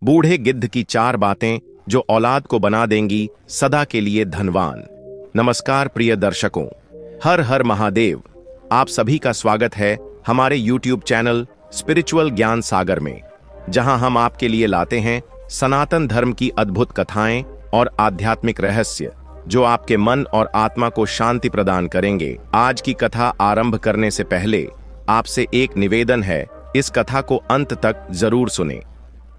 बूढ़े गिद्ध की 4 बातें जो औलाद को बना देंगी सदा के लिए धनवान। नमस्कार प्रिय दर्शकों, हर हर महादेव। आप सभी का स्वागत है हमारे YouTube चैनल स्पिरिचुअल ज्ञान सागर में, जहां हम आपके लिए लाते हैं सनातन धर्म की अद्भुत कथाएं और आध्यात्मिक रहस्य जो आपके मन और आत्मा को शांति प्रदान करेंगे। आज की कथा आरंभ करने से पहले आपसे एक निवेदन है, इस कथा को अंत तक जरूर सुनें।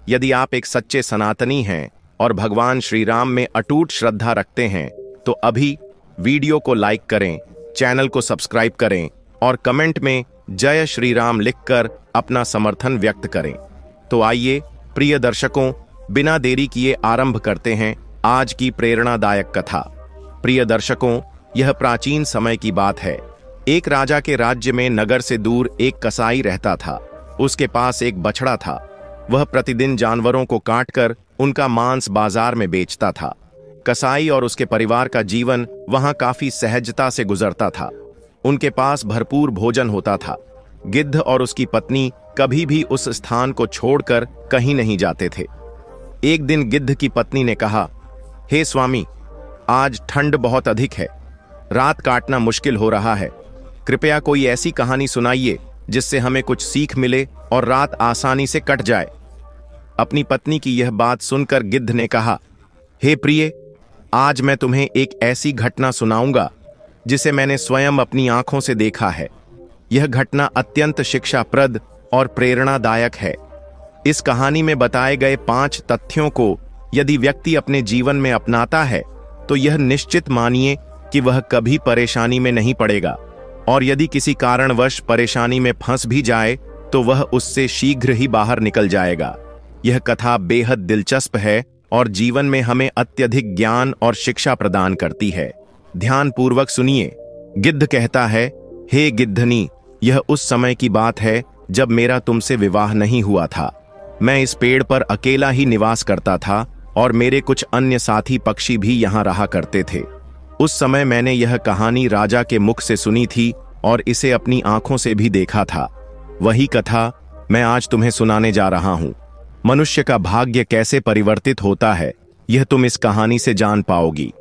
यदि आप एक सच्चे सनातनी हैं और भगवान श्री राम में अटूट श्रद्धा रखते हैं तो अभी वीडियो को लाइक करें, चैनल को सब्सक्राइब करें और कमेंट में जय श्री राम लिखकर अपना समर्थन व्यक्त करें। तो आइए प्रिय दर्शकों, बिना देरी किए आरंभ करते हैं आज की प्रेरणादायक कथा। प्रिय दर्शकों, यह प्राचीन समय की बात है। एक राजा के राज्य में नगर से दूर एक कसाई रहता था। उसके पास एक बछड़ा था। वह प्रतिदिन जानवरों को काटकर उनका मांस बाजार में बेचता था। कसाई और उसके परिवार का जीवन वहां काफी सहजता से गुजरता था। उनके पास भरपूर भोजन होता था। गिद्ध और उसकी पत्नी कभी भी उस स्थान को छोड़कर कहीं नहीं जाते थे। एक दिन गिद्ध की पत्नी ने कहा, हे स्वामी, आज ठंड बहुत अधिक है, रात काटना मुश्किल हो रहा है। कृपया कोई ऐसी कहानी सुनाइए जिससे हमें कुछ सीख मिले और रात आसानी से कट जाए। अपनी पत्नी की यह बात सुनकर गिद्ध ने कहा, हे प्रिय, आज मैं तुम्हें एक ऐसी घटना सुनाऊंगा जिसे मैंने स्वयं अपनी आंखों से देखा है। यह घटना अत्यंत शिक्षाप्रद और प्रेरणादायक है। इस कहानी में बताए गए 5 तथ्यों को यदि व्यक्ति अपने जीवन में अपनाता है तो यह निश्चित मानिए कि वह कभी परेशानी में नहीं पड़ेगा, और यदि किसी कारणवश परेशानी में फंस भी जाए तो वह उससे शीघ्र ही बाहर निकल जाएगा। यह कथा बेहद दिलचस्प है और जीवन में हमें अत्यधिक ज्ञान और शिक्षा प्रदान करती है। ध्यानपूर्वक सुनिए। गिद्ध कहता है, हे गिद्धनी, यह उस समय की बात है जब मेरा तुमसे विवाह नहीं हुआ था। मैं इस पेड़ पर अकेला ही निवास करता था और मेरे कुछ अन्य साथी पक्षी भी यहाँ रहा करते थे। उस समय मैंने यह कहानी राजा के मुख से सुनी थी और इसे अपनी आंखों से भी देखा था। वही कथा मैं आज तुम्हें सुनाने जा रहा हूं। मनुष्य का भाग्य कैसे परिवर्तित होता है यह तुम इस कहानी से जान पाओगी।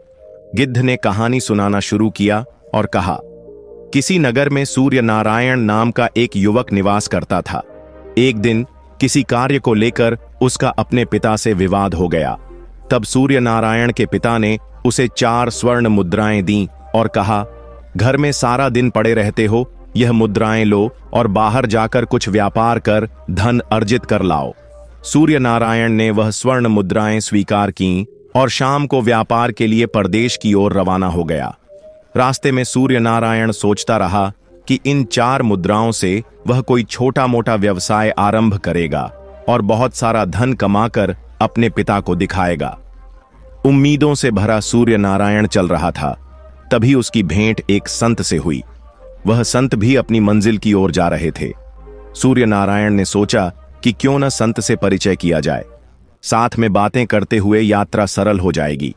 गिद्ध ने कहानी सुनाना शुरू किया और कहा, किसी नगर में सूर्य नारायण नाम का एक युवक निवास करता था। एक दिन किसी कार्य को लेकर उसका अपने पिता से विवाद हो गया। तब सूर्य नारायण के पिता ने उसे 4 स्वर्ण मुद्राएं दी और कहा, घर में सारा दिन पड़े रहते हो, यह मुद्राएं लो और बाहर जाकर कुछ व्यापार कर धन अर्जित कर लाओ। सूर्य नारायण ने वह स्वर्ण मुद्राएं स्वीकार कीं और शाम को व्यापार के लिए परदेश की ओर रवाना हो गया। रास्ते में सूर्य नारायण सोचता रहा कि इन 4 मुद्राओं से वह कोई छोटा मोटा व्यवसाय आरंभ करेगा और बहुत सारा धन कमाकर अपने पिता को दिखाएगा। उम्मीदों से भरा सूर्य नारायण चल रहा था। तभी उसकी भेंट एक संत से हुई। वह संत भी अपनी मंजिल की ओर जा रहे थे। सूर्य नारायण ने सोचा कि क्यों न संत से परिचय किया जाए, साथ में बातें करते हुए यात्रा सरल हो जाएगी।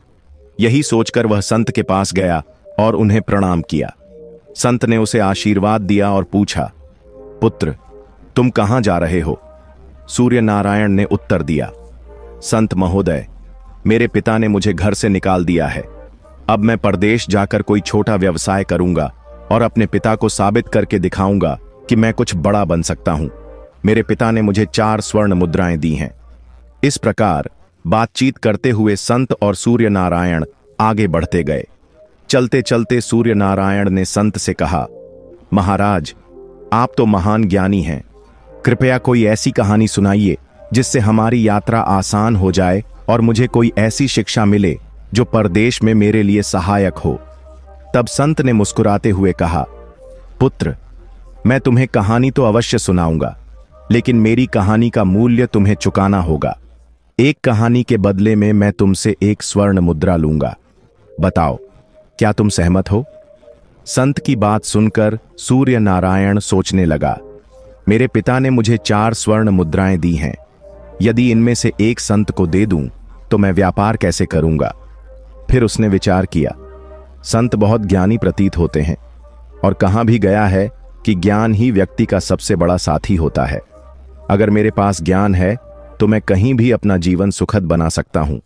यही सोचकर वह संत के पास गया और उन्हें प्रणाम किया। संत ने उसे आशीर्वाद दिया और पूछा, पुत्र, तुम कहां जा रहे हो? सूर्य नारायण ने उत्तर दिया, संत महोदय, मेरे पिता ने मुझे घर से निकाल दिया है। अब मैं परदेश जाकर कोई छोटा व्यवसाय करूंगा और अपने पिता को साबित करके दिखाऊंगा कि मैं कुछ बड़ा बन सकता हूं। मेरे पिता ने मुझे 4 स्वर्ण मुद्राएं दी हैं। इस प्रकार बातचीत करते हुए संत और सूर्य नारायण आगे बढ़ते गए। चलते चलते सूर्य नारायण ने संत से कहा, महाराज, आप तो महान ज्ञानी हैं। कृपया कोई ऐसी कहानी सुनाइए जिससे हमारी यात्रा आसान हो जाए और मुझे कोई ऐसी शिक्षा मिले जो परदेश में मेरे लिए सहायक हो। तब संत ने मुस्कुराते हुए कहा, पुत्र, मैं तुम्हें कहानी तो अवश्य सुनाऊंगा, लेकिन मेरी कहानी का मूल्य तुम्हें चुकाना होगा। एक कहानी के बदले में मैं तुमसे 1 स्वर्ण मुद्रा लूंगा। बताओ, क्या तुम सहमत हो? संत की बात सुनकर सूर्य नारायण सोचने लगा, मेरे पिता ने मुझे 4 स्वर्ण मुद्राएं दी हैं। यदि इनमें से एक संत को दे दूं तो मैं व्यापार कैसे करूंगा? फिर उसने विचार किया, संत बहुत ज्ञानी प्रतीत होते हैं और कहां भी गया है कि ज्ञान ही व्यक्ति का सबसे बड़ा साथी होता है। अगर मेरे पास ज्ञान है तो मैं कहीं भी अपना जीवन सुखद बना सकता हूं।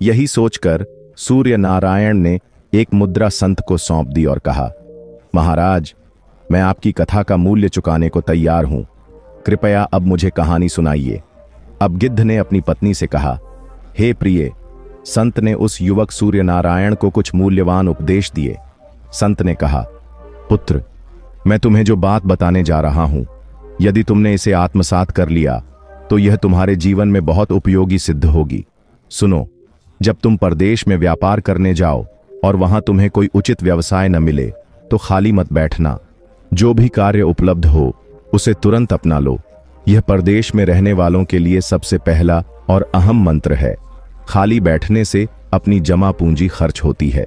यही सोचकर सूर्य नारायण ने एक मुद्रा संत को सौंप दी और कहा, महाराज, मैं आपकी कथा का मूल्य चुकाने को तैयार हूं। कृपया अब मुझे कहानी सुनाइए। अब गिद्ध ने अपनी पत्नी से कहा, हे प्रिय, संत ने उस युवक सूर्य नारायण को कुछ मूल्यवान उपदेश दिए। संत ने कहा, पुत्र, मैं तुम्हें जो बात बताने जा रहा हूं, यदि तुमने इसे आत्मसात कर लिया तो यह तुम्हारे जीवन में बहुत उपयोगी सिद्ध होगी। सुनो, जब तुम परदेश में व्यापार करने जाओ और वहां तुम्हें कोई उचित व्यवसाय न मिले तो खाली मत बैठना। जो भी कार्य उपलब्ध हो उसे तुरंत अपना लो। यह परदेश में रहने वालों के लिए सबसे पहला और अहम मंत्र है। खाली बैठने से अपनी जमा पूंजी खर्च होती है।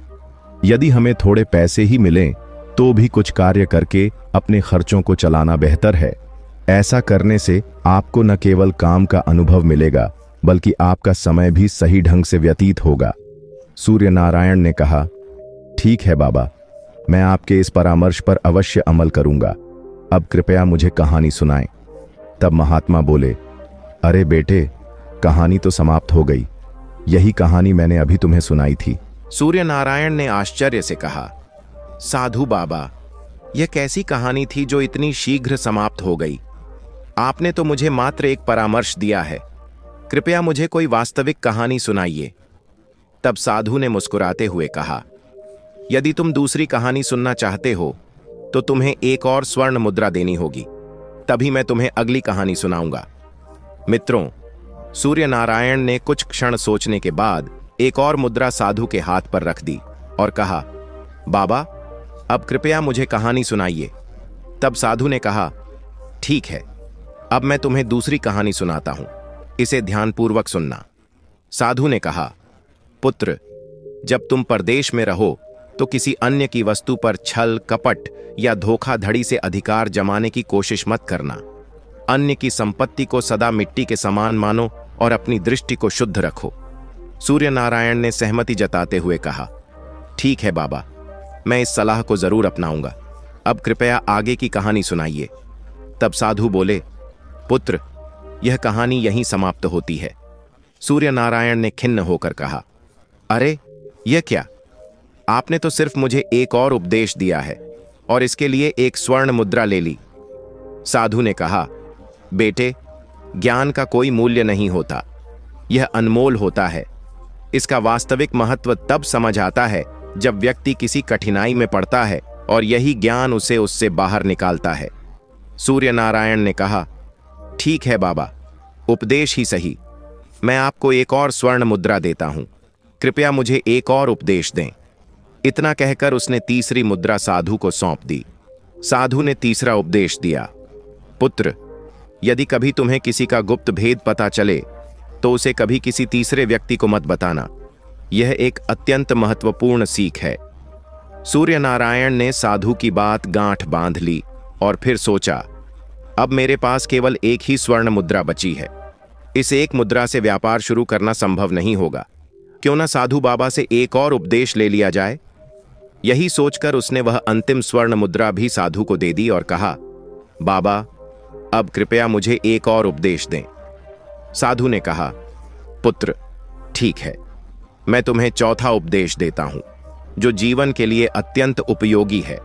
यदि हमें थोड़े पैसे ही मिलें तो भी कुछ कार्य करके अपने खर्चों को चलाना बेहतर है। ऐसा करने से आपको न केवल काम का अनुभव मिलेगा बल्कि आपका समय भी सही ढंग से व्यतीत होगा। सूर्य नारायण ने कहा, ठीक है बाबा, मैं आपके इस परामर्श पर अवश्य अमल करूंगा। अब कृपया मुझे कहानी सुनाएं। तब महात्मा बोले, अरे बेटे, कहानी तो समाप्त हो गई। यही कहानी मैंने अभी तुम्हें सुनाई थी। सूर्य नारायण ने आश्चर्य से कहा, साधु बाबा, यह कैसी कहानी थी जो इतनी शीघ्र समाप्त हो गई? आपने तो मुझे मात्र एक परामर्श दिया है। कृपया मुझे कोई वास्तविक कहानी सुनाइए। तब साधु ने मुस्कुराते हुए कहा, यदि तुम दूसरी कहानी सुनना चाहते हो तो तुम्हें एक और स्वर्ण मुद्रा देनी होगी, तभी मैं तुम्हें अगली कहानी सुनाऊंगा। मित्रों, सूर्य नारायण ने कुछ क्षण सोचने के बाद एक और मुद्रा साधु के हाथ पर रख दी और कहा, बाबा, अब कृपया मुझे कहानी सुनाइए। तब साधु ने कहा, ठीक है, अब मैं तुम्हें दूसरी कहानी सुनाता हूं, इसे ध्यानपूर्वक सुनना। साधु ने कहा, पुत्र, जब तुम परदेश में रहो तो किसी अन्य की वस्तु पर छल, कपट या धोखाधड़ी से अधिकार जमाने की कोशिश मत करना। अन्य की संपत्ति को सदा मिट्टी के समान मानो और अपनी दृष्टि को शुद्ध रखो। सूर्य नारायण ने सहमति जताते हुए कहा, ठीक है बाबा, मैं इस सलाह को जरूर अपनाऊंगा। अब कृपया आगे की कहानी सुनाइए। तब साधु बोले, पुत्र, यह कहानी यहीं समाप्त होती है। सूर्य नारायण ने खिन्न होकर कहा, अरे यह क्या? आपने तो सिर्फ मुझे एक और उपदेश दिया है और इसके लिए एक स्वर्ण मुद्रा ले ली। साधु ने कहा, बेटे, ज्ञान का कोई मूल्य नहीं होता, यह अनमोल होता है। इसका वास्तविक महत्व तब समझ आता है जब व्यक्ति किसी कठिनाई में पड़ता है और यही ज्ञान उसे उससे बाहर निकालता है। सूर्य नारायण ने कहा, ठीक है बाबा, उपदेश ही सही। मैं आपको एक और स्वर्ण मुद्रा देता हूं, कृपया मुझे एक और उपदेश दें। इतना कहकर उसने तीसरी मुद्रा साधु को सौंप दी। साधु ने तीसरा उपदेश दिया, पुत्र, यदि कभी तुम्हें किसी का गुप्त भेद पता चले तो उसे कभी किसी तीसरे व्यक्ति को मत बताना। यह एक अत्यंत महत्वपूर्ण सीख है। सूर्य नारायण ने साधु की बात गांठ बांध ली और फिर सोचा, अब मेरे पास केवल एक ही स्वर्ण मुद्रा बची है। इस एक मुद्रा से व्यापार शुरू करना संभव नहीं होगा। क्यों ना साधु बाबा से एक और उपदेश ले लिया जाए। यही सोचकर उसने वह अंतिम स्वर्ण मुद्रा भी साधु को दे दी और कहा, बाबा, अब कृपया मुझे एक और उपदेश दें। साधु ने कहा, पुत्र, ठीक है, मैं तुम्हें चौथा उपदेश देता हूं, जो जीवन के लिए अत्यंत उपयोगी है।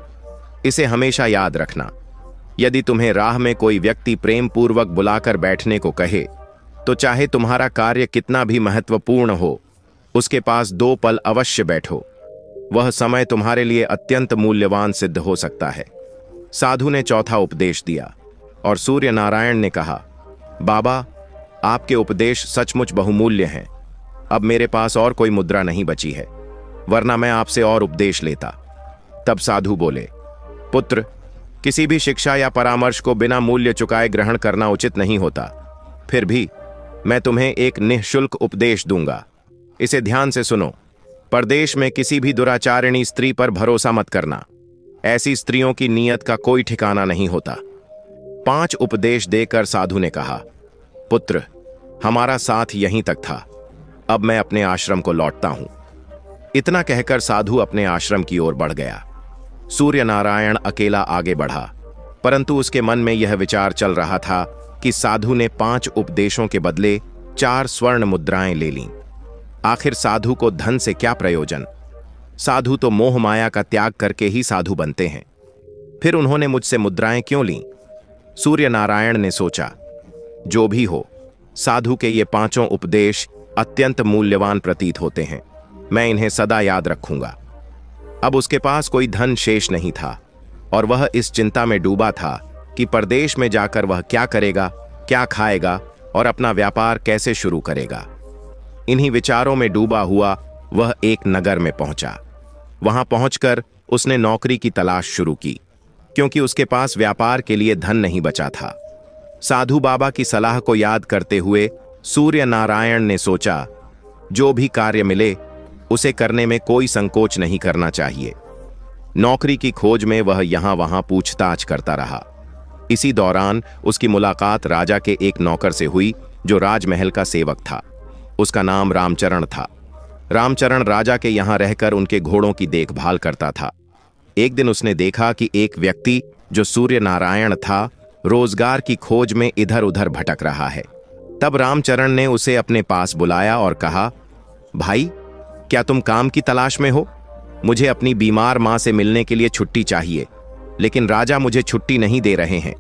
इसे हमेशा याद रखना। यदि तुम्हें राह में कोई व्यक्ति प्रेम पूर्वक बुलाकर बैठने को कहे तो चाहे तुम्हारा कार्य कितना भी महत्वपूर्ण हो, उसके पास 2 पल अवश्य बैठो। वह समय तुम्हारे लिए अत्यंत मूल्यवान सिद्ध हो सकता है। साधु ने चौथा उपदेश दिया और सूर्य नारायण ने कहा, बाबा, आपके उपदेश सचमुच बहुमूल्य हैं। अब मेरे पास और कोई मुद्रा नहीं बची है, वरना मैं आपसे और उपदेश लेता। तब साधु बोले, पुत्र, किसी भी शिक्षा या परामर्श को बिना मूल्य चुकाए ग्रहण करना उचित नहीं होता। फिर भी मैं तुम्हें एक निःशुल्क उपदेश दूंगा, इसे ध्यान से सुनो। परदेश में किसी भी दुराचारिणी स्त्री पर भरोसा मत करना। ऐसी स्त्रियों की नीयत का कोई ठिकाना नहीं होता। 5 उपदेश देकर साधु ने कहा, पुत्र, हमारा साथ यहीं तक था, अब मैं अपने आश्रम को लौटता हूं। इतना कहकर साधु अपने आश्रम की ओर बढ़ गया। सूर्य नारायण अकेला आगे बढ़ा, परंतु उसके मन में यह विचार चल रहा था कि साधु ने 5 उपदेशों के बदले 4 स्वर्ण मुद्राएं ले लीं। आखिर साधु को धन से क्या प्रयोजन? साधु तो मोह माया का त्याग करके ही साधु बनते हैं। फिर उन्होंने मुझसे मुद्राएं क्यों लीं? सूर्य नारायण ने सोचा, जो भी हो, साधु के ये 5 उपदेश अत्यंत मूल्यवान प्रतीत होते हैं। मैं इन्हें सदा याद रखूंगा। अब उसके पास कोई धन शेष नहीं था और वह इस चिंता में डूबा था कि परदेश में जाकर वह क्या करेगा, क्या खाएगा और अपना व्यापार कैसे शुरू करेगा। इन्हीं विचारों में डूबा हुआ वह एक नगर में पहुंचा। वहां पहुंचकर उसने नौकरी की तलाश शुरू की, क्योंकि उसके पास व्यापार के लिए धन नहीं बचा था। साधु बाबा की सलाह को याद करते हुए सूर्य नारायण ने सोचा, जो भी कार्य मिले उसे करने में कोई संकोच नहीं करना चाहिए। नौकरी की खोज में वह यहां वहां पूछताछ करता रहा। इसी दौरान उसकी मुलाकात राजा के एक नौकर से हुई, जो राजमहल का सेवक था। उसका नाम रामचरण था। रामचरण राजा के यहां रहकर उनके घोड़ों की देखभाल करता था। एक दिन उसने देखा कि एक व्यक्ति, जो सूर्य नारायण था, रोजगार की खोज में इधर उधर भटक रहा है। तब रामचरण ने उसे अपने पास बुलाया और कहा, भाई, क्या तुम काम की तलाश में हो? मुझे अपनी बीमार मां से मिलने के लिए छुट्टी चाहिए, लेकिन राजा मुझे छुट्टी नहीं दे रहे हैं।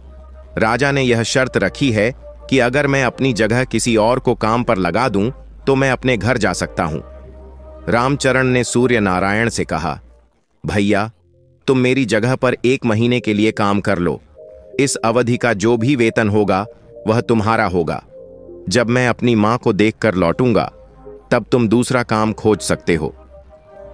राजा ने यह शर्त रखी है कि अगर मैं अपनी जगह किसी और को काम पर लगा दूं तो मैं अपने घर जा सकता हूं। रामचरण ने सूर्य नारायण से कहा, भैया, तुम मेरी जगह पर 1 महीने के लिए काम कर लो। इस अवधि का जो भी वेतन होगा वह तुम्हारा होगा। जब मैं अपनी मां को देखकर लौटूंगा तब तुम दूसरा काम खोज सकते हो।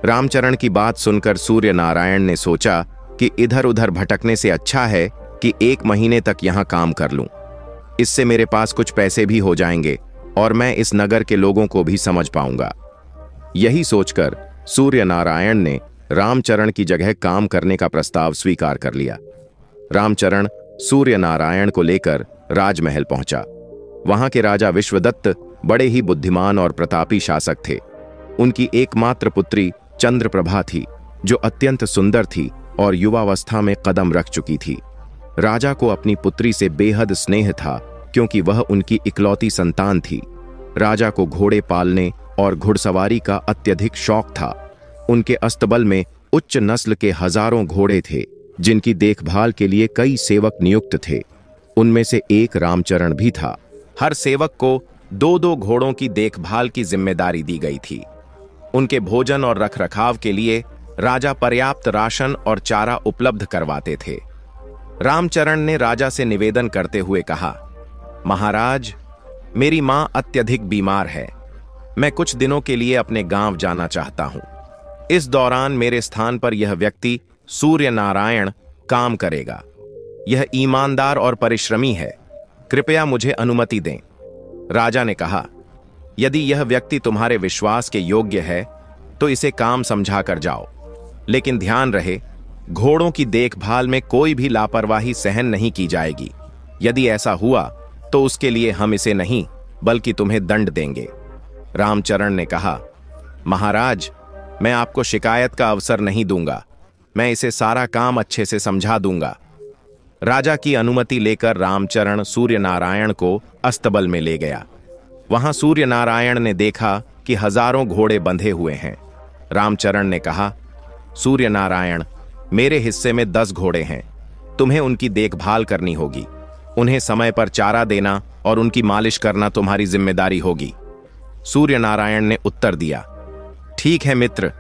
रामचरण की बात सुनकर सूर्य नारायण ने सोचा कि इधर उधर भटकने से अच्छा है कि 1 महीने तक यहां काम कर लूं। इससे मेरे पास कुछ पैसे भी हो जाएंगे और मैं इस नगर के लोगों को भी समझ पाऊंगा। यही सोचकर सूर्य नारायण ने रामचरण की जगह काम करने का प्रस्ताव स्वीकार कर लिया। रामचरण सूर्य नारायण को लेकर राजमहल पहुंचा। वहां के राजा विश्वदत्त बड़े ही बुद्धिमान और प्रतापी शासक थे। उनकी एकमात्र पुत्री चंद्रप्रभा थी, जो अत्यंत सुंदर थी और युवावस्था में कदम रख चुकी थी। राजा को अपनी पुत्री से बेहद स्नेह था, क्योंकि वह उनकी इकलौती संतान थी। राजा को घोड़े पालने और घुड़सवारी का अत्यधिक शौक था। उनके अस्तबल में उच्च नस्ल के हजारों घोड़े थे, जिनकी देखभाल के लिए कई सेवक नियुक्त थे। उनमें से एक रामचरण भी था। हर सेवक को 2-2 घोड़ों की देखभाल की जिम्मेदारी दी गई थी। उनके भोजन और रखरखाव के लिए राजा पर्याप्त राशन और चारा उपलब्ध करवाते थे। रामचरण ने राजा से निवेदन करते हुए कहा, महाराज, मेरी मां अत्यधिक बीमार है। मैं कुछ दिनों के लिए अपने गांव जाना चाहता हूं। इस दौरान मेरे स्थान पर यह व्यक्ति सूर्य नारायण काम करेगा। यह ईमानदार और परिश्रमी है। कृपया मुझे अनुमति दें। राजा ने कहा, यदि यह व्यक्ति तुम्हारे विश्वास के योग्य है तो इसे काम समझा कर जाओ, लेकिन ध्यान रहे, घोड़ों की देखभाल में कोई भी लापरवाही सहन नहीं की जाएगी। यदि ऐसा हुआ तो उसके लिए हम इसे नहीं बल्कि तुम्हें दंड देंगे। रामचरण ने कहा, महाराज, मैं आपको शिकायत का अवसर नहीं दूंगा। मैं इसे सारा काम अच्छे से समझा दूंगा। राजा की अनुमति लेकर रामचरण सूर्य नारायण को अस्तबल में ले गया। वहां सूर्य नारायण ने देखा कि हजारों घोड़े बंधे हुए हैं। रामचरण ने कहा, सूर्य नारायण, मेरे हिस्से में 10 घोड़े हैं। तुम्हें उनकी देखभाल करनी होगी। उन्हें समय पर चारा देना और उनकी मालिश करना तुम्हारी जिम्मेदारी होगी। सूर्य नारायण ने उत्तर दिया, ठीक है मित्र,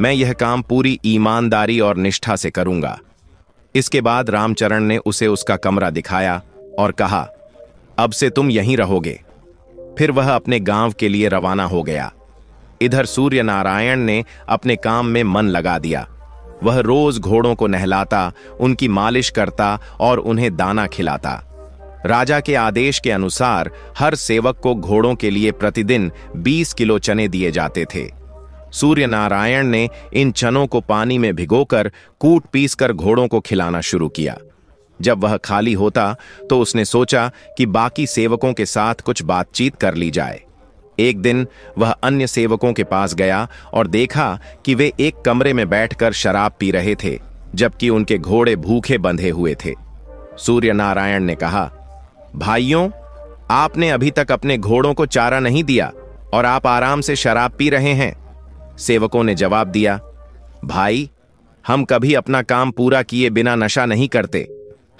मैं यह काम पूरी ईमानदारी और निष्ठा से करूंगा। इसके बाद रामचरण ने उसे उसका कमरा दिखाया और कहा, अब से तुम यहीं रहोगे। फिर वह अपने गांव के लिए रवाना हो गया। इधर सूर्य नारायण ने अपने काम में मन लगा दिया। वह रोज घोड़ों को नहलाता, उनकी मालिश करता और उन्हें दाना खिलाता। राजा के आदेश के अनुसार हर सेवक को घोड़ों के लिए प्रतिदिन 20 किलो चने दिए जाते थे। सूर्य नारायण ने इन चनों को पानी में भिगोकर कूट पीसकर घोड़ों को खिलाना शुरू किया। जब वह खाली होता तो उसने सोचा कि बाकी सेवकों के साथ कुछ बातचीत कर ली जाए। एक दिन वह अन्य सेवकों के पास गया और देखा कि वे एक कमरे में बैठकर शराब पी रहे थे, जबकि उनके घोड़े भूखे बंधे हुए थे। सूर्य नारायण ने कहा, भाइयों, आपने अभी तक अपने घोड़ों को चारा नहीं दिया और आप आराम से शराब पी रहे हैं। सेवकों ने जवाब दिया, भाई, हम कभी अपना काम पूरा किए बिना नशा नहीं करते।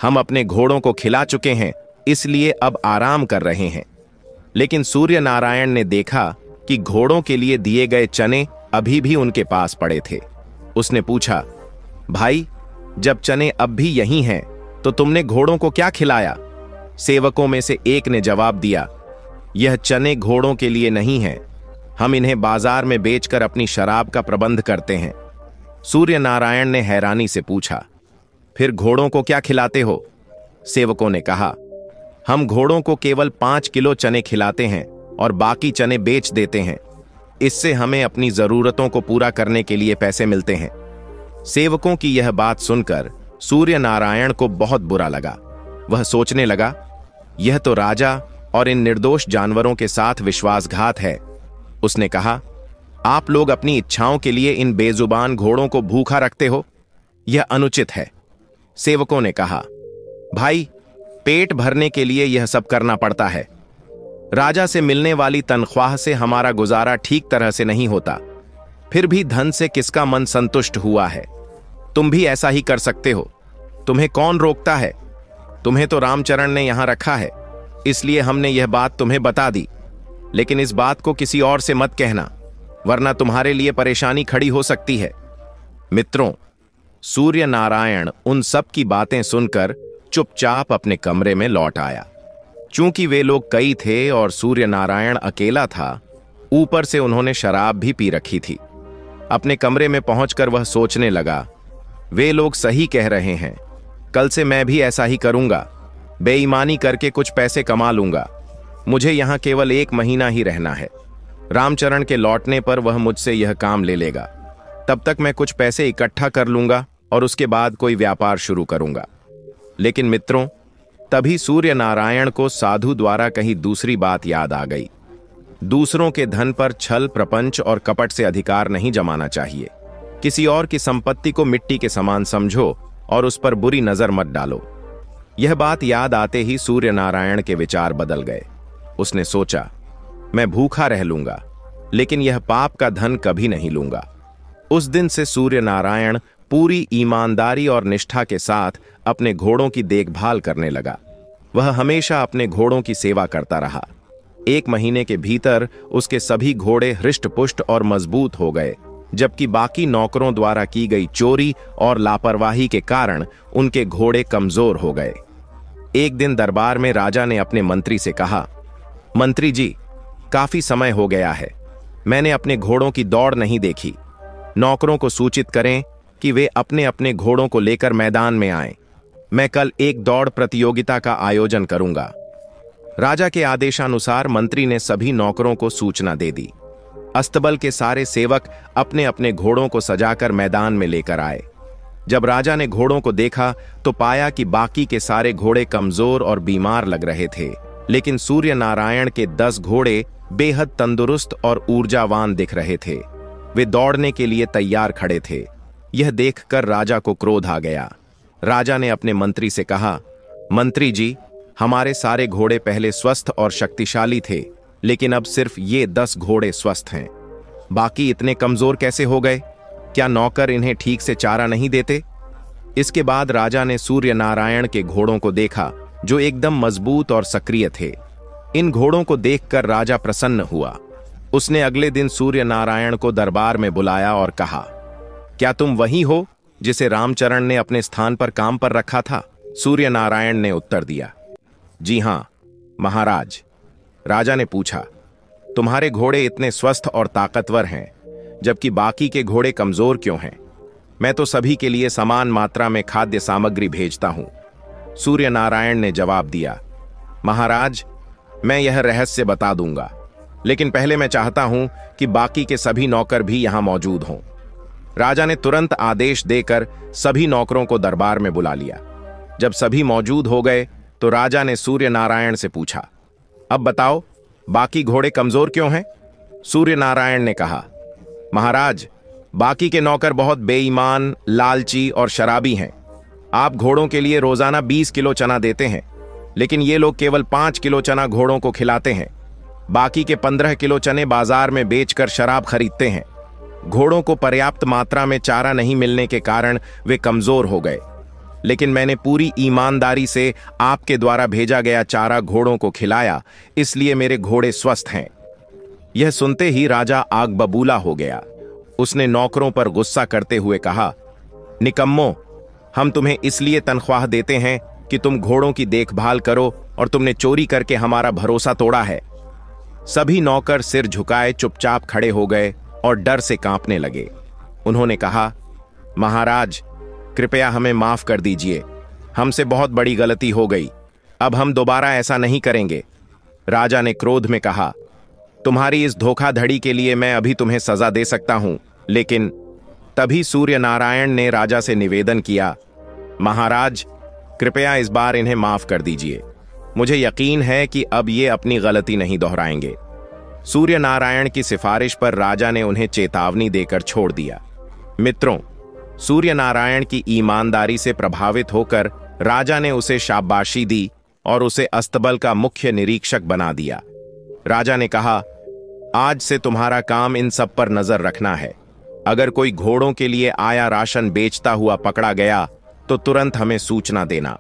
हम अपने घोड़ों को खिला चुके हैं, इसलिए अब आराम कर रहे हैं। लेकिन सूर्य नारायण ने देखा कि घोड़ों के लिए दिए गए चने अभी भी उनके पास पड़े थे। उसने पूछा, भाई, जब चने अब भी यहीं हैं, तो तुमने घोड़ों को क्या खिलाया? सेवकों में से एक ने जवाब दिया, यह चने घोड़ों के लिए नहीं हैं। हम इन्हें बाजार में बेचकर अपनी शराब का प्रबंध करते हैं। सूर्य नारायण ने हैरानी से पूछा, फिर घोड़ों को क्या खिलाते हो? सेवकों ने कहा, हम घोड़ों को केवल 5 किलो चने खिलाते हैं और बाकी चने बेच देते हैं। इससे हमें अपनी जरूरतों को पूरा करने के लिए पैसे मिलते हैं। सेवकों की यह बात सुनकर सूर्य नारायण को बहुत बुरा लगा। वह सोचने लगा, यह तो राजा और इन निर्दोष जानवरों के साथ विश्वासघात है। उसने कहा, आप लोग अपनी इच्छाओं के लिए इन बेजुबान घोड़ों को भूखा रखते हो, यह अनुचित है। सेवकों ने कहा, भाई, पेट भरने के लिए यह सब करना पड़ता है। राजा से मिलने वाली तनख्वाह से हमारा गुजारा ठीक तरह से नहीं होता। फिर भी धन से किसका मन संतुष्ट हुआ है? तुम भी ऐसा ही कर सकते हो। तुम्हें कौन रोकता है? तुम्हें तो रामचरण ने यहां रखा है, इसलिए हमने यह बात तुम्हें बता दी। लेकिन इस बात को किसी और से मत कहना, वरना तुम्हारे लिए परेशानी खड़ी हो सकती है। मित्रों, सूर्य नारायण उन सब की बातें सुनकर चुपचाप अपने कमरे में लौट आया। चूंकि वे लोग कई थे और सूर्य नारायण अकेला था, ऊपर से उन्होंने शराब भी पी रखी थी। अपने कमरे में पहुंचकर वह सोचने लगा, वे लोग सही कह रहे हैं, कल से मैं भी ऐसा ही करूंगा। बेईमानी करके कुछ पैसे कमा लूंगा। मुझे यहां केवल 1 महीना ही रहना है। रामचरण के लौटने पर वह मुझसे यह काम ले लेगा। तब तक मैं कुछ पैसे इकट्ठा कर लूंगा और उसके बाद कोई व्यापार शुरू करूंगा। लेकिन मित्रों, तभी सूर्य नारायण को साधु द्वारा कही दूसरी बात याद आ गई। दूसरों के धन पर छल, प्रपंच और कपट से अधिकार नहीं जमाना चाहिए। किसी और की संपत्ति को मिट्टी के समान समझो और उस पर बुरी नजर मत डालो। यह बात याद आते ही सूर्य नारायण के विचार बदल गए। उसने सोचा, मैं भूखा रह लूंगा, लेकिन यह पाप का धन कभी नहीं लूंगा। उस दिन से सूर्य नारायण पूरी ईमानदारी और निष्ठा के साथ अपने घोड़ों की देखभाल करने लगा। वह हमेशा अपने घोड़ों की सेवा करता रहा। 1 महीने के भीतर उसके सभी घोड़े हृष्ट-पुष्ट और मजबूत हो गए, जबकि बाकी नौकरों द्वारा की गई चोरी और लापरवाही के कारण उनके घोड़े कमजोर हो गए। एक दिन दरबार में राजा ने अपने मंत्री से कहा, मंत्री जी, काफी समय हो गया है, मैंने अपने घोड़ों की दौड़ नहीं देखी। नौकरों को सूचित करें कि वे अपने अपने घोड़ों को लेकर मैदान में आएं। मैं कल एक दौड़ प्रतियोगिता का आयोजन करूंगा। राजा के आदेशानुसार मंत्री ने सभी नौकरों को सूचना दे दी। अस्तबल के सारे सेवक अपने अपने घोड़ों को सजाकर मैदान में लेकर आए। जब राजा ने घोड़ों को देखा तो पाया कि बाकी के सारे घोड़े कमजोर और बीमार लग रहे थे, लेकिन सूर्य नारायण के 10 घोड़े बेहद तंदुरुस्त और ऊर्जावान दिख रहे थे। वे दौड़ने के लिए तैयार खड़े थे। यह देखकर राजा को क्रोध आ गया। राजा ने अपने मंत्री से कहा, मंत्री जी, हमारे सारे घोड़े पहले स्वस्थ और शक्तिशाली थे, लेकिन अब सिर्फ ये 10 घोड़े स्वस्थ हैं। बाकी इतने कमजोर कैसे हो गए? क्या नौकर इन्हें ठीक से चारा नहीं देते? इसके बाद राजा ने सूर्य नारायण के घोड़ों को देखा, जो एकदम मजबूत और सक्रिय थे। इन घोड़ों को देखकर राजा प्रसन्न हुआ। उसने अगले दिन सूर्य नारायण को दरबार में बुलाया और कहा, क्या तुम वही हो जिसे रामचरण ने अपने स्थान पर काम पर रखा था? सूर्य नारायण ने उत्तर दिया, जी हां महाराज। राजा ने पूछा, तुम्हारे घोड़े इतने स्वस्थ और ताकतवर हैं, जबकि बाकी के घोड़े कमजोर क्यों हैं? मैं तो सभी के लिए समान मात्रा में खाद्य सामग्री भेजता हूं। सूर्य नारायण ने जवाब दिया, महाराज, मैं यह रहस्य बता दूंगा, लेकिन पहले मैं चाहता हूं कि बाकी के सभी नौकर भी यहां मौजूद हों। राजा ने तुरंत आदेश देकर सभी नौकरों को दरबार में बुला लिया। जब सभी मौजूद हो गए तो राजा ने सूर्य नारायण से पूछा, अब बताओ, बाकी घोड़े कमजोर क्यों हैं? सूर्य नारायण ने कहा, महाराज, बाकी के नौकर बहुत बेईमान, लालची और शराबी हैं। आप घोड़ों के लिए रोजाना 20 किलो चना देते हैं, लेकिन ये लोग केवल 5 किलो चना घोड़ों को खिलाते हैं। बाकी के 15 किलो चने बाजार में बेचकर शराब खरीदते हैं। घोड़ों को पर्याप्त मात्रा में चारा नहीं मिलने के कारण वे कमजोर हो गए, लेकिन मैंने पूरी ईमानदारी से आपके द्वारा भेजा गया चारा घोड़ों को खिलाया, इसलिए मेरे घोड़े स्वस्थ हैं। यह सुनते ही राजा आग बबूला हो गया। उसने नौकरों पर गुस्सा करते हुए कहा, निकम्मो, हम तुम्हें इसलिए तनख्वाह देते हैं कि तुम घोड़ों की देखभाल करो और तुमने चोरी करके हमारा भरोसा तोड़ा है। सभी नौकर सिर झुकाए चुपचाप खड़े हो गए और डर से कांपने लगे। उन्होंने कहा, महाराज, कृपया हमें माफ कर दीजिए, हमसे बहुत बड़ी गलती हो गई, अब हम दोबारा ऐसा नहीं करेंगे। राजा ने क्रोध में कहा, तुम्हारी इस धोखाधड़ी के लिए मैं अभी तुम्हें सजा दे सकता हूं, लेकिन तभी सूर्य नारायण ने राजा से निवेदन किया, महाराज, कृपया इस बार इन्हें माफ कर दीजिए, मुझे यकीन है कि अब ये अपनी गलती नहीं दोहराएंगे। सूर्य नारायण की सिफारिश पर राजा ने उन्हें चेतावनी देकर छोड़ दिया। मित्रों, सूर्य नारायण की ईमानदारी से प्रभावित होकर राजा ने उसे शाबाशी दी और उसे अस्तबल का मुख्य निरीक्षक बना दिया। राजा ने कहा, आज से तुम्हारा काम इन सब पर नजर रखना है। अगर कोई घोड़ों के लिए आया राशन बेचता हुआ पकड़ा गया तो तुरंत हमें सूचना देना।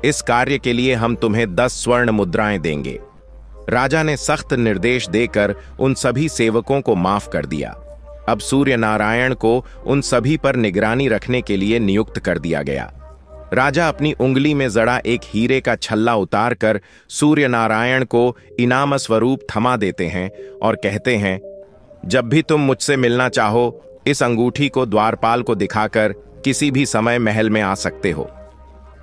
इस कार्य के लिए हम तुम्हें 10 स्वर्ण मुद्राएं देंगे। राजा ने सख्त निर्देश देकर उन सभी सेवकों को माफ कर दिया। अब सूर्य नारायण को उन सभी पर निगरानी रखने के लिए नियुक्त कर दिया गया। राजा अपनी उंगली में जड़ा एक हीरे का छल्ला उतारकर सूर्य नारायण को इनाम स्वरूप थमा देते हैं और कहते हैं, जब भी तुम मुझसे मिलना चाहो, इस अंगूठी को द्वारपाल को दिखाकर किसी भी समय महल में आ सकते हो।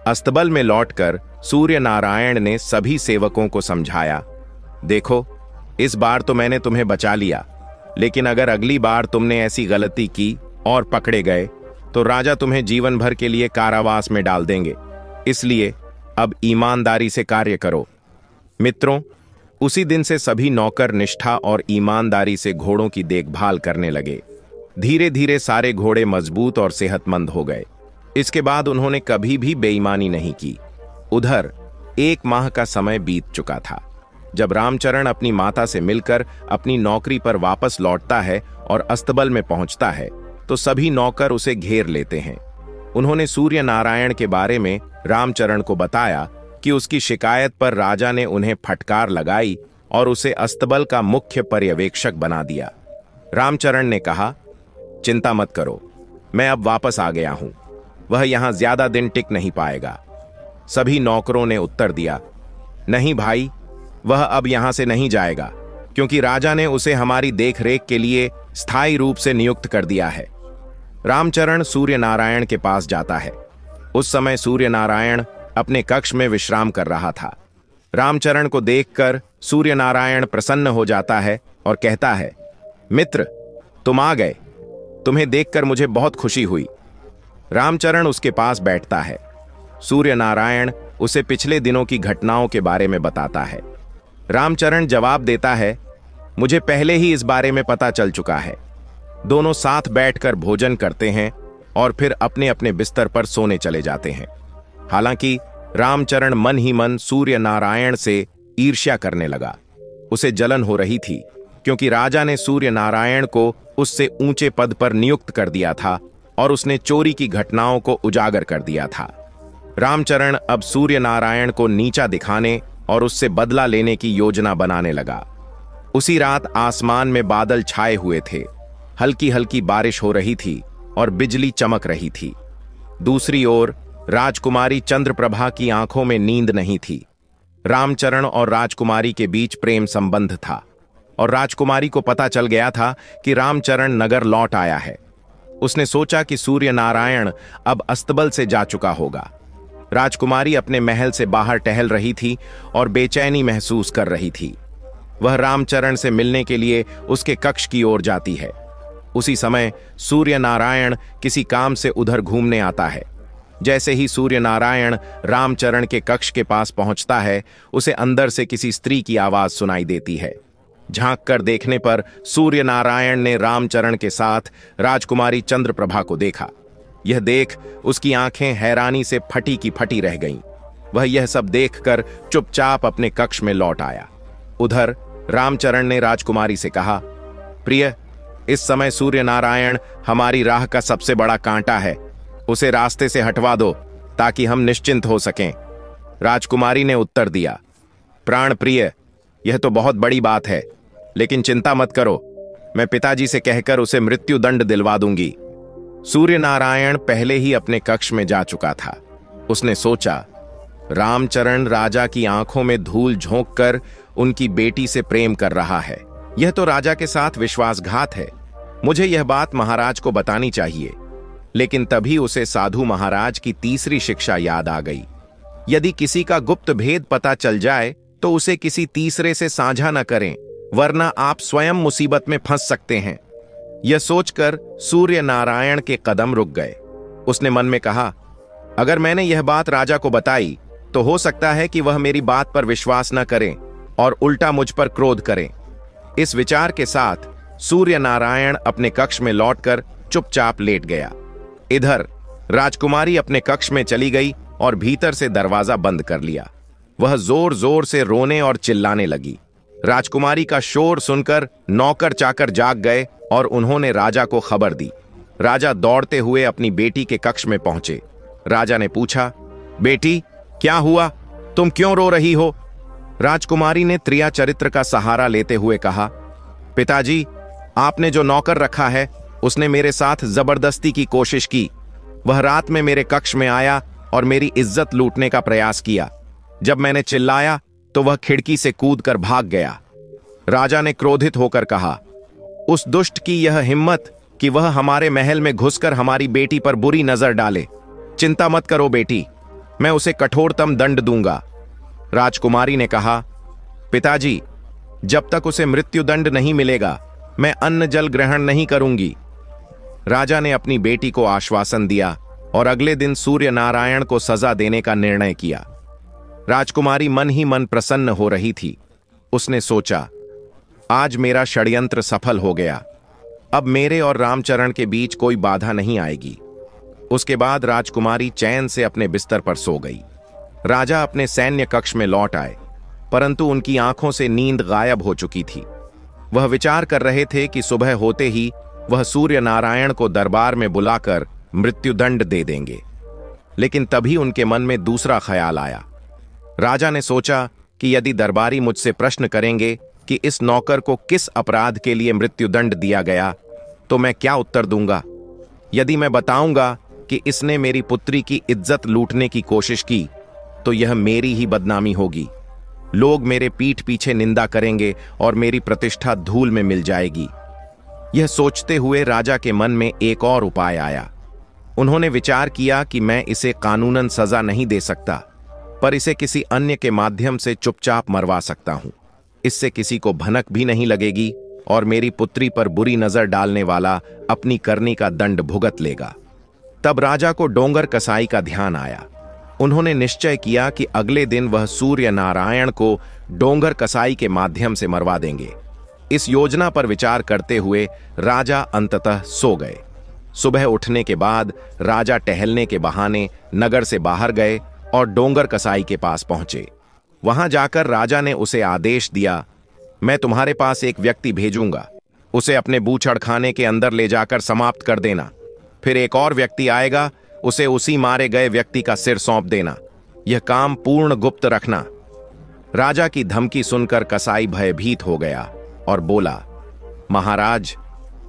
अस्तबल में लौटकर सूर्य नारायण ने सभी सेवकों को समझाया, देखो, इस बार तो मैंने तुम्हें बचा लिया, लेकिन अगर अगली बार तुमने ऐसी गलती की और पकड़े गए तो राजा तुम्हें जीवन भर के लिए कारावास में डाल देंगे। इसलिए अब ईमानदारी से कार्य करो। मित्रों, उसी दिन से सभी नौकर निष्ठा और ईमानदारी से घोड़ों की देखभाल करने लगे। धीरे धीरे सारे घोड़े मजबूत और सेहतमंद हो गए। इसके बाद उन्होंने कभी भी बेईमानी नहीं की। उधर 1 माह का समय बीत चुका था। जब रामचरण अपनी माता से मिलकर अपनी नौकरी पर वापस लौटता है और अस्तबल में पहुंचता है तो सभी नौकर उसे घेर लेते हैं। उन्होंने सूर्य नारायण के बारे में रामचरण को बताया कि उसकी शिकायत पर राजा ने उन्हें फटकार लगाई और उसे अस्तबल का मुख्य पर्यवेक्षक बना दिया। रामचरण ने कहा, चिंता मत करो, मैं अब वापस आ गया हूं, वह यहां ज्यादा दिन टिक नहीं पाएगा। सभी नौकरों ने उत्तर दिया, नहीं भाई, वह अब यहां से नहीं जाएगा, क्योंकि राजा ने उसे हमारी देखरेख के लिए स्थायी रूप से नियुक्त कर दिया है। रामचरण सूर्य नारायण के पास जाता है। उस समय सूर्य नारायण अपने कक्ष में विश्राम कर रहा था। रामचरण को देखकर सूर्य नारायण प्रसन्न हो जाता है और कहता है, मित्र, तुम आ गए, तुम्हें देखकर मुझे बहुत खुशी हुई। रामचरण उसके पास बैठता है। सूर्य नारायण उसे पिछले दिनों की घटनाओं के बारे में बताता है। रामचरण जवाब देता है, मुझे पहले ही इस बारे में पता चल चुका है। दोनों साथ बैठकर भोजन करते हैं और फिर अपने अपने बिस्तर पर सोने चले जाते हैं। हालांकि रामचरण मन ही मन सूर्य नारायण से ईर्ष्या करने लगा। उसे जलन हो रही थी, क्योंकि राजा ने सूर्य नारायण को उससे ऊंचे पद पर नियुक्त कर दिया था और उसने चोरी की घटनाओं को उजागर कर दिया था। रामचरण अब सूर्य नारायण को नीचा दिखाने और उससे बदला लेने की योजना बनाने लगा। उसी रात आसमान में बादल छाए हुए थे, हल्की हल्की बारिश हो रही थी और बिजली चमक रही थी। दूसरी ओर राजकुमारी चंद्रप्रभा की आंखों में नींद नहीं थी। रामचरण और राजकुमारी के बीच प्रेम संबंध था और राजकुमारी को पता चल गया था कि रामचरण नगर लौट आया है। उसने सोचा कि सूर्य नारायण अब अस्तबल से जा चुका होगा। राजकुमारी अपने महल से बाहर टहल रही थी और बेचैनी महसूस कर रही थी। वह रामचरण से मिलने के लिए उसके कक्ष की ओर जाती है। उसी समय सूर्य नारायण किसी काम से उधर घूमने आता है। जैसे ही सूर्य नारायण रामचरण के कक्ष के पास पहुंचता है, उसे अंदर से किसी स्त्री की आवाज सुनाई देती है। झांक कर देखने पर सूर्य नारायण ने रामचरण के साथ राजकुमारी चंद्रप्रभा को देखा। यह देख उसकी आंखें हैरानी से फटी की फटी रह गईं। वह यह सब देखकर चुपचाप अपने कक्ष में लौट आया। उधर रामचरण ने राजकुमारी से कहा, प्रिय, इस समय सूर्य नारायण हमारी राह का सबसे बड़ा कांटा है, उसे रास्ते से हटवा दो ताकि हम निश्चिंत हो सकें। राजकुमारी ने उत्तर दिया, प्राण प्रिय, यह तो बहुत बड़ी बात है, लेकिन चिंता मत करो, मैं पिताजी से कहकर उसे मृत्यु दंड दिलवा दूंगी। सूर्य नारायण पहले ही अपने कक्ष में जा चुका था। उसने सोचा, रामचरण राजा की आंखों में धूल झोंककर उनकी बेटी से प्रेम कर रहा है। यह तो राजा के साथ विश्वासघात है। मुझे यह बात महाराज को बतानी चाहिए। लेकिन तभी उसे साधु महाराज की तीसरी शिक्षा याद आ गई। यदि किसी का गुप्त भेद पता चल जाए तो उसे किसी तीसरे से साझा न करें, वरना आप स्वयं मुसीबत में फंस सकते हैं। यह सोचकर सूर्य नारायण के कदम रुक गए। उसने मन में कहा, अगर मैंने यह बात राजा को बताई तो हो सकता है कि वह मेरी बात पर विश्वास न करें और उल्टा मुझ पर क्रोध करें। इस विचार के साथ सूर्य नारायण अपने कक्ष में लौटकर चुपचाप लेट गया। इधर राजकुमारी अपने कक्ष में चली गई और भीतर से दरवाजा बंद कर लिया। वह जोर जोर से रोने और चिल्लाने लगी। राजकुमारी का शोर सुनकर नौकर चाकर जाग गए और उन्होंने राजा को खबर दी। राजा दौड़ते हुए अपनी बेटी के कक्ष में पहुंचे। राजा ने पूछा, बेटी, क्या हुआ? तुम क्यों रो रही हो? राजकुमारी ने त्रिया चरित्र का सहारा लेते हुए कहा, पिताजी, आपने जो नौकर रखा है उसने मेरे साथ जबरदस्ती की कोशिश की। वह रात में मेरे कक्ष में आया और मेरी इज्जत लूटने का प्रयास किया। जब मैंने चिल्लाया तो वह खिड़की से कूदकर भाग गया। राजा ने क्रोधित होकर कहा, उस दुष्ट की यह हिम्मत कि वह हमारे महल में घुसकर हमारी बेटी पर बुरी नजर डाले। चिंता मत करो बेटी, मैं उसे कठोरतम दंड दूंगा। राजकुमारी ने कहा, पिताजी, जब तक उसे मृत्युदंड नहीं मिलेगा मैं अन्न जल ग्रहण नहीं करूंगी। राजा ने अपनी बेटी को आश्वासन दिया और अगले दिन सूर्य नारायण को सजा देने का निर्णय किया। राजकुमारी मन ही मन प्रसन्न हो रही थी। उसने सोचा, आज मेरा षड्यंत्र सफल हो गया। अब मेरे और रामचरण के बीच कोई बाधा नहीं आएगी। उसके बाद राजकुमारी चैन से अपने बिस्तर पर सो गई। राजा अपने सैन्य कक्ष में लौट आए, परंतु उनकी आंखों से नींद गायब हो चुकी थी। वह विचार कर रहे थे कि सुबह होते ही वह सूर्य नारायण को दरबार में बुलाकर मृत्युदंड दे देंगे। लेकिन तभी उनके मन में दूसरा ख्याल आया। राजा ने सोचा कि यदि दरबारी मुझसे प्रश्न करेंगे कि इस नौकर को किस अपराध के लिए मृत्युदंड दिया गया, तो मैं क्या उत्तर दूंगा? यदि मैं बताऊंगा कि इसने मेरी पुत्री की इज्जत लूटने की कोशिश की, तो यह मेरी ही बदनामी होगी। लोग मेरे पीठ पीछे निंदा करेंगे और मेरी प्रतिष्ठा धूल में मिल जाएगी। यह सोचते हुए राजा के मन में एक और उपाय आया। उन्होंने विचार किया कि मैं इसे कानूनन सजा नहीं दे सकता, पर इसे किसी अन्य के माध्यम से चुपचाप मरवा सकता हूं। इससे किसी को भनक भी नहीं लगेगी और मेरी पुत्री पर बुरी नजर डालने वाला अपनी करनी का दंड भुगत लेगा। तब राजा को डोंगर कसाई का ध्यान आया। उन्होंने निश्चय किया कि अगले दिन वह सूर्य नारायण को डोंगर कसाई के माध्यम से मरवा देंगे। इस योजना पर विचार करते हुए राजा अंततः सो गए। सुबह उठने के बाद राजा टहलने के बहाने नगर से बाहर गए और डोंगर कसाई के पास पहुंचे। वहां जाकर राजा ने उसे आदेश दिया, मैं तुम्हारे पास एक व्यक्ति भेजूंगा, उसे अपने बूचड़ खाने के अंदर ले जाकर समाप्त कर देना। फिर एक और व्यक्ति आएगा, उसे उसी मारे गए व्यक्ति का सिर सौंप देना। यह काम पूर्ण गुप्त रखना। राजा की धमकी सुनकर कसाई भयभीत हो गया और बोला, महाराज,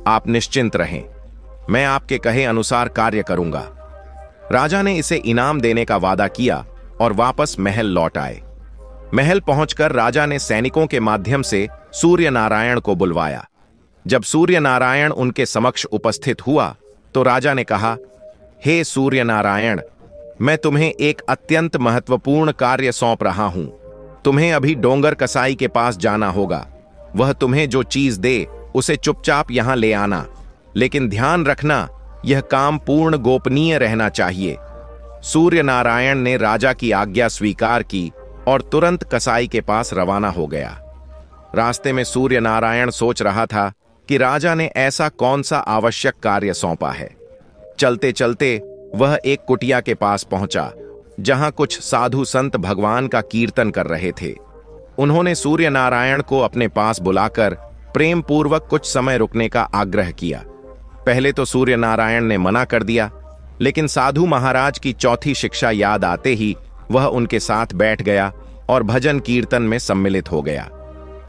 आप निश्चिंत रहें, मैं आपके कहे अनुसार कार्य करूंगा। राजा ने इसे इनाम देने का वादा किया और वापस महल लौट आए। महल पहुंचकर राजा ने सैनिकों के माध्यम से सूर्य नारायण को बुलवाया। जब सूर्य नारायण उनके समक्ष उपस्थित हुआ तो राजा ने कहा, हे सूर्य नारायण, मैं तुम्हें एक अत्यंत महत्वपूर्ण कार्य सौंप रहा हूं। तुम्हें अभी डोंगर कसाई के पास जाना होगा। वह तुम्हें जो चीज दे उसे चुपचाप यहां ले आना, लेकिन ध्यान रखना यह काम पूर्ण गोपनीय रहना चाहिए। सूर्य नारायण ने राजा की आज्ञा स्वीकार की और तुरंत कसाई के पास रवाना हो गया। रास्ते में सूर्य नारायण सोच रहा था कि राजा ने ऐसा कौन सा आवश्यक कार्य सौंपा है। चलते चलते वह एक कुटिया के पास पहुंचा जहां कुछ साधु संत भगवान का कीर्तन कर रहे थे। उन्होंने सूर्य नारायण को अपने पास बुलाकर प्रेम पूर्वक कुछ समय रुकने का आग्रह किया। पहले तो सूर्य नारायण ने मना कर दिया, लेकिन साधु महाराज की चौथी शिक्षा याद आते ही वह उनके साथ बैठ गया और भजन कीर्तन में सम्मिलित हो गया।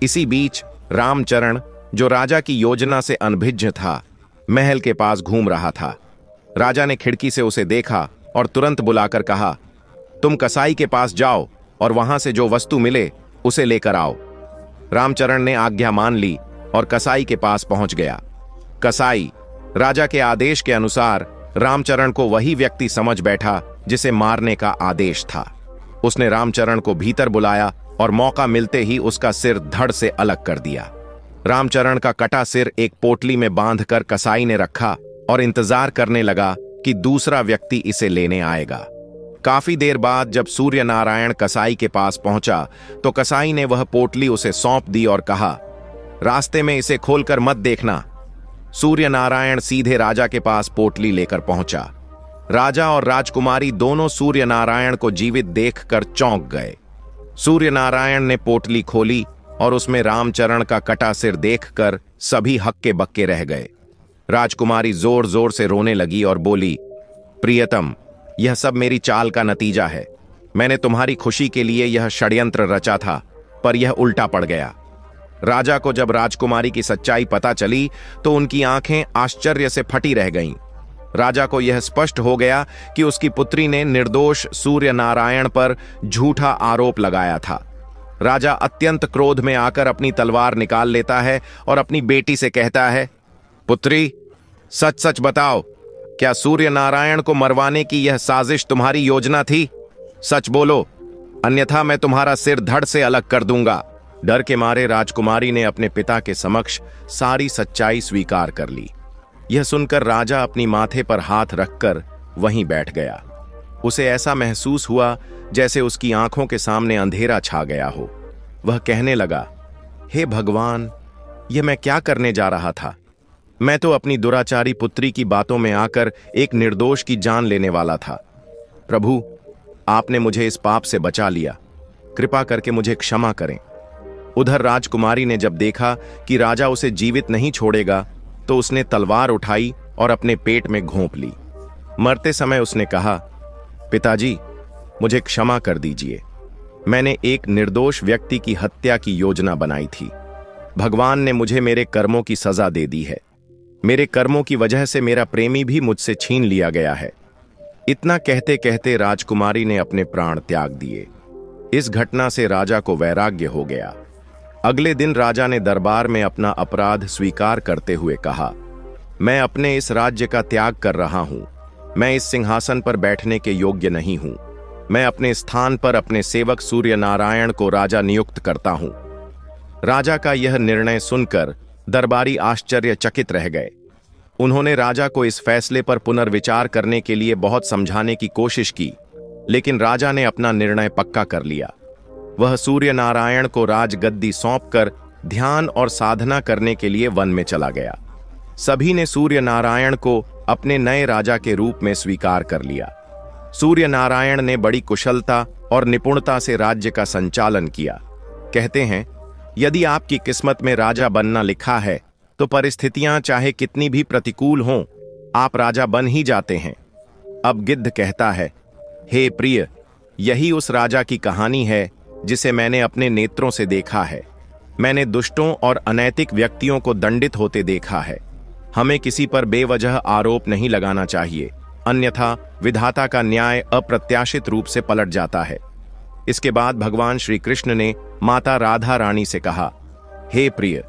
इसी बीच रामचरण, जो राजा की योजना से अनभिज्ञ था, महल के पास घूम रहा था। राजा ने खिड़की से उसे देखा और तुरंत बुलाकर कहा, तुम कसाई के पास जाओ और वहां से जो वस्तु मिले उसे लेकर आओ। रामचरण ने आज्ञा मान ली और कसाई के पास पहुंच गया। कसाई राजा के आदेश के अनुसार रामचरण को वही व्यक्ति समझ बैठा जिसे मारने का आदेश था। उसने रामचरण को भीतर बुलाया और मौका मिलते ही उसका सिर धड़ से अलग कर दिया। रामचरण का कटा सिर एक पोटली में बांधकर कसाई ने रखा और इंतजार करने लगा कि दूसरा व्यक्ति इसे लेने आएगा। काफी देर बाद जब सूर्य नारायण कसाई के पास पहुंचा तो कसाई ने वह पोटली उसे सौंप दी और कहा, रास्ते में इसे खोलकर मत देखना। सूर्य नारायण सीधे राजा के पास पोटली लेकर पहुंचा। राजा और राजकुमारी दोनों सूर्य नारायण को जीवित देखकर चौंक गए। सूर्य नारायण ने पोटली खोली और उसमें रामचरण का कटा सिर देखकर सभी हक्के बक्के रह गए। राजकुमारी जोर जोर से रोने लगी और बोली, प्रियतम, यह सब मेरी चाल का नतीजा है। मैंने तुम्हारी खुशी के लिए यह षड्यंत्र रचा था, पर यह उल्टा पड़ गया। राजा को जब राजकुमारी की सच्चाई पता चली तो उनकी आंखें आश्चर्य से फटी रह गईं। राजा को यह स्पष्ट हो गया कि उसकी पुत्री ने निर्दोष सूर्य नारायण पर झूठा आरोप लगाया था। राजा अत्यंत क्रोध में आकर अपनी तलवार निकाल लेता है और अपनी बेटी से कहता है, पुत्री, सच सच बताओ, क्या सूर्य नारायण को मरवाने की यह साजिश तुम्हारी योजना थी? सच बोलो, अन्यथा मैं तुम्हारा सिर धड़ से अलग कर दूंगा। डर के मारे राजकुमारी ने अपने पिता के समक्ष सारी सच्चाई स्वीकार कर ली। यह सुनकर राजा अपनी माथे पर हाथ रखकर वहीं बैठ गया। उसे ऐसा महसूस हुआ जैसे उसकी आंखों के सामने अंधेरा छा गया हो। वह कहने लगा, हे भगवान, यह मैं क्या करने जा रहा था? मैं तो अपनी दुराचारी पुत्री की बातों में आकर एक निर्दोष की जान लेने वाला था। प्रभु, आपने मुझे इस पाप से बचा लिया। कृपा करके मुझे क्षमा करें। उधर राजकुमारी ने जब देखा कि राजा उसे जीवित नहीं छोड़ेगा तो उसने तलवार उठाई और अपने पेट में घोंप ली। मरते समय उसने कहा, पिताजी, मुझे क्षमा कर दीजिए। मैंने एक निर्दोष व्यक्ति की हत्या की योजना बनाई थी। भगवान ने मुझे मेरे कर्मों की सजा दे दी है। मेरे कर्मों की वजह से मेरा प्रेमी भी मुझसे छीन लिया गया है। इतना कहते कहते राजकुमारी ने अपने प्राण त्याग दिए। इस घटना से राजा को वैराग्य हो गया। अगले दिन राजा ने दरबार में अपना अपराध स्वीकार करते हुए कहा, मैं अपने इस राज्य का त्याग कर रहा हूं। मैं इस सिंहासन पर बैठने के योग्य नहीं हूं। मैं अपने स्थान पर अपने सेवक सूर्य नारायण को राजा नियुक्त करता हूं। राजा का यह निर्णय सुनकर दरबारी आश्चर्यचकित रह गए। उन्होंने राजा को इस फैसले पर पुनर्विचार करने के लिए बहुत समझाने की कोशिश की, लेकिन राजा ने अपना निर्णय पक्का कर लिया। वह सूर्य नारायण को राजगद्दी सौंपकर ध्यान और साधना करने के लिए वन में चला गया। सभी ने सूर्य नारायण को अपने नए राजा के रूप में स्वीकार कर लिया। सूर्य नारायण ने बड़ी कुशलता और निपुणता से राज्य का संचालन किया। कहते हैं, यदि आपकी किस्मत में राजा बनना लिखा है तो परिस्थितियां चाहे कितनी भी प्रतिकूल हों, आप राजा बन ही जाते हैं। अब गिद्ध कहता है, हे प्रिय, यही उस राजा की कहानी है जिसे मैंने अपने नेत्रों से देखा है। मैंने दुष्टों और अनैतिक व्यक्तियों को दंडित होते देखा है। हमें किसी पर बेवजह आरोप नहीं लगाना चाहिए, अन्यथा विधाता का न्याय अप्रत्याशित रूप से पलट जाता है। इसके बाद भगवान श्री कृष्ण ने माता राधा रानी से कहा, हे प्रिय,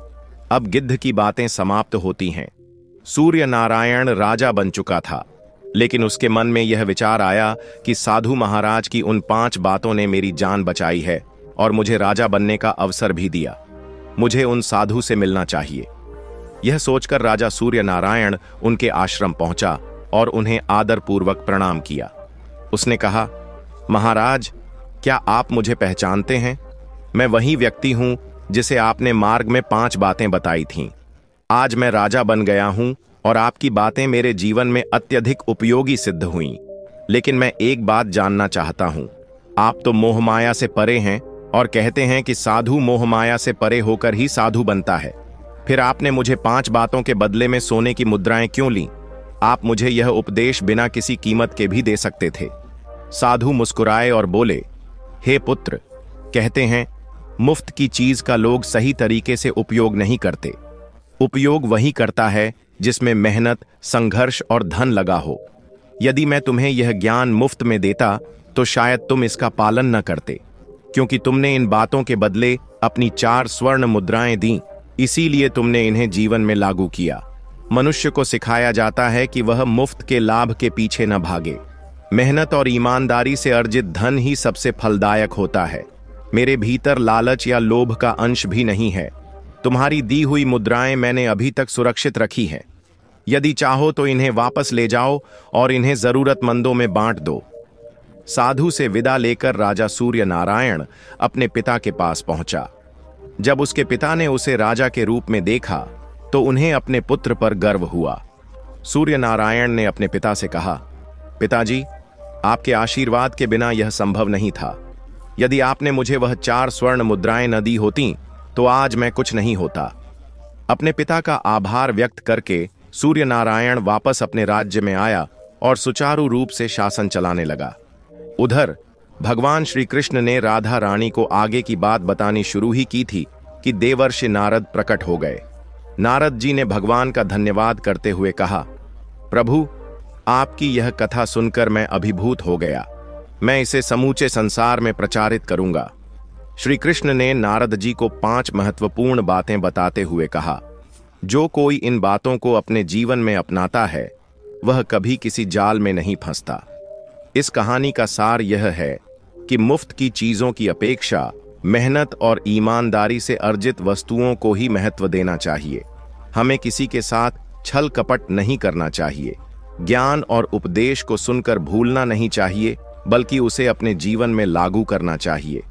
अब गिद्ध की बातें समाप्त होती हैं। सूर्य नारायण राजा बन चुका था, लेकिन उसके मन में यह विचार आया कि साधु महाराज की उन 5 बातों ने मेरी जान बचाई है और मुझे राजा बनने का अवसर भी दिया। मुझे उन साधु से मिलना चाहिए। यह सोचकर राजा सूर्य नारायण उनके आश्रम पहुंचा और उन्हें आदरपूर्वक प्रणाम किया। उसने कहा, महाराज, क्या आप मुझे पहचानते हैं? मैं वही व्यक्ति हूं जिसे आपने मार्ग में 5 बातें बताई थीं। आज मैं राजा बन गया हूं और आपकी बातें मेरे जीवन में अत्यधिक उपयोगी सिद्ध हुईं। लेकिन मैं एक बात जानना चाहता हूं। आप तो मोहमाया से परे हैं और कहते हैं कि साधु मोहमाया से परे होकर ही साधु बनता है। फिर आपने मुझे 5 बातों के बदले में सोने की मुद्राएं क्यों लीं? आप मुझे यह उपदेश बिना किसी कीमत के भी दे सकते थे। साधु मुस्कुराए और बोले, हे पुत्र, कहते हैं मुफ्त की चीज का लोग सही तरीके से उपयोग नहीं करते। उपयोग वही करता है जिसमें मेहनत, संघर्ष और धन लगा हो। यदि मैं तुम्हें यह ज्ञान मुफ्त में देता तो शायद तुम इसका पालन न करते, क्योंकि तुमने इन बातों के बदले अपनी 4 स्वर्ण मुद्राएं दी, इसीलिए तुमने इन्हें जीवन में लागू किया। मनुष्य को सिखाया जाता है कि वह मुफ्त के लाभ के पीछे न भागे। मेहनत और ईमानदारी से अर्जित धन ही सबसे फलदायक होता है। मेरे भीतर लालच या लोभ का अंश भी नहीं है। तुम्हारी दी हुई मुद्राएं मैंने अभी तक सुरक्षित रखी हैं। यदि चाहो तो इन्हें वापस ले जाओ और इन्हें जरूरतमंदों में बांट दो। साधु से विदा लेकर राजा सूर्य नारायण अपने पिता के पास पहुंचा। जब उसके पिता ने उसे राजा के रूप में देखा तो उन्हें अपने पुत्र पर गर्व हुआ। सूर्य नारायण ने अपने पिता से कहा, पिताजी, आपके आशीर्वाद के बिना यह संभव नहीं था। यदि आपने मुझे वह 4 स्वर्ण मुद्राएं न दी होती तो आज मैं कुछ नहीं होता। अपने पिता का आभार व्यक्त करके सूर्य नारायण वापस अपने राज्य में आया और सुचारू रूप से शासन चलाने लगा। उधर भगवान श्री कृष्ण ने राधा रानी को आगे की बात बतानी शुरू ही की थी कि देवर्षि नारद प्रकट हो गए। नारद जी ने भगवान का धन्यवाद करते हुए कहा, प्रभु, आपकी यह कथा सुनकर मैं अभिभूत हो गया। मैं इसे समूचे संसार में प्रचारित करूंगा। श्री कृष्ण ने नारद जी को 5 महत्वपूर्ण बातें बताते हुए कहा, जो कोई इन बातों को अपने जीवन में अपनाता है वह कभी किसी जाल में नहीं फंसता। इस कहानी का सार यह है कि मुफ्त की चीजों की अपेक्षा मेहनत और ईमानदारी से अर्जित वस्तुओं को ही महत्व देना चाहिए। हमें किसी के साथ छल कपट नहीं करना चाहिए। ज्ञान और उपदेश को सुनकर भूलना नहीं चाहिए, बल्कि उसे अपने जीवन में लागू करना चाहिए।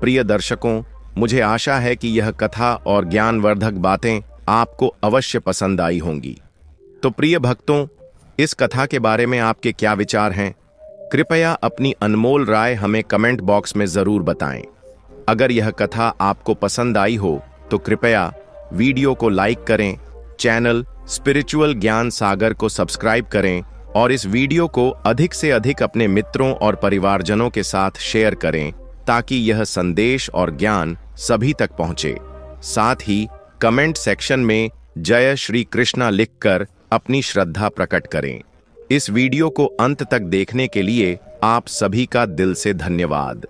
प्रिय दर्शकों, मुझे आशा है कि यह कथा और ज्ञानवर्धक बातें आपको अवश्य पसंद आई होंगी। तो प्रिय भक्तों, इस कथा के बारे में आपके क्या विचार हैं? कृपया अपनी अनमोल राय हमें कमेंट बॉक्स में जरूर बताएं। अगर यह कथा आपको पसंद आई हो तो कृपया वीडियो को लाइक करें, चैनल स्पिरिचुअल ज्ञान सागर को सब्सक्राइब करें और इस वीडियो को अधिक से अधिक अपने मित्रों और परिवारजनों के साथ शेयर करें ताकि यह संदेश और ज्ञान सभी तक पहुंचे। साथ ही कमेंट सेक्शन में जय श्री कृष्णा लिखकर अपनी श्रद्धा प्रकट करें। इस वीडियो को अंत तक देखने के लिए आप सभी का दिल से धन्यवाद।